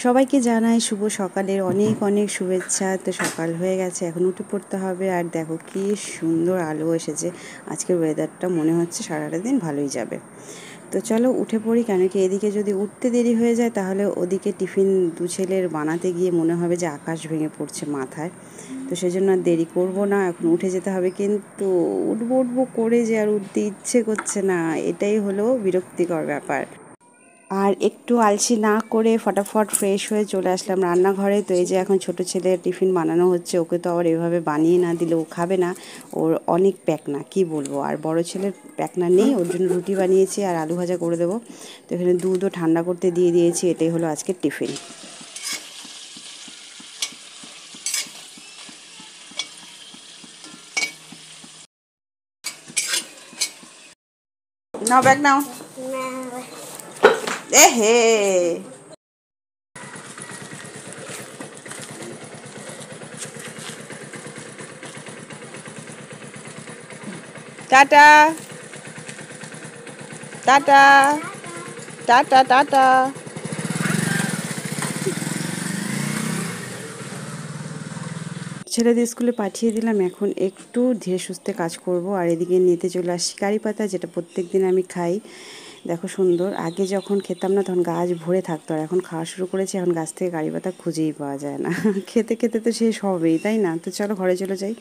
সবাইকে জানাই শুভ সকালের অনেক অনেক শুভেচ্ছা। তো সকাল হয়ে গেছে, এখন উঠে পড়তে হবে। আর দেখো কি সুন্দর আলো এসেছে, আজকের ওয়েদারটা মনে হচ্ছে সারাটা দিন ভালোই যাবে। তো চলো উঠে পড়ি, কেন কি এদিকে যদি উঠতে দেরি হয়ে যায় তাহলে ওদিকে টিফিন দু ছেলের বানাতে গিয়ে মনে হবে যে আকাশ ভেঙে পড়ছে মাথায়। তো সেই জন্য আর দেরি করবো না, এখন উঠে যেতে হবে। কিন্তু উঠবো উঠবো করে যে আর উঠতে ইচ্ছে করছে না, এটাই হলো বিরক্তিকর ব্যাপার। আর একটু আলসি না করে ফটাফট ফ্রেশ হয়ে চলে আসলাম রান্নাঘরে। তো এই যে এখন ছোট ছেলের টিফিন বানানো হচ্ছে, ওকে তো আবার এভাবে বানিয়ে না দিলে ও খাবে না, ওর অনেক প্যাকনা কি বলবো। আর বড় ছেলের প্যাকনা নেই, ওর জন্য রুটি বানিয়েছি আর আলু ভাজা করে দেবো। তো এখানে দুধও ঠান্ডা করতে দিয়ে দিয়েছি, এটাই হলো আজকের টিফিন। নাও ব্যাগ নাও। এ হে, টাটা টাটা টাটা টাটা। ছেলেদের স্কুলে পাঠিয়ে দিলাম, এখন একটু ধীরে সুস্থে কাজ করব। আর এদিকে নিতে চলে আসছি কারি পাতা, যেটা প্রত্যেক দিন আমি খাই। দেখো সুন্দর, আগে যখন খেতাম না তখন গাছ ভরে থাকতো, আর এখন খাওয়া শুরু করেছি, এখন গাছ থেকে কারি পাতা খুঁজেই পাওয়া যায় না। খেতে খেতে তো শেষ হবেই, তাই না? তো চলো ঘরে চলে যাই।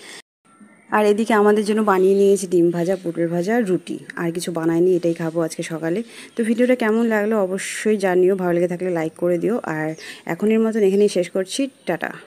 আর এদিকে আমাদের জন্য বানিয়ে নিয়েছি ডিম ভাজা, পটল ভাজা, রুটি। আর কিছু বানাইনি, এটাই খাবো আজকে সকালে। তো ভিডিওটা কেমন লাগলো অবশ্যই জানিও, ভালো লেগে থাকলে লাইক করে দিও। আর এখনের মতন এখানেই শেষ করছি, টাটা।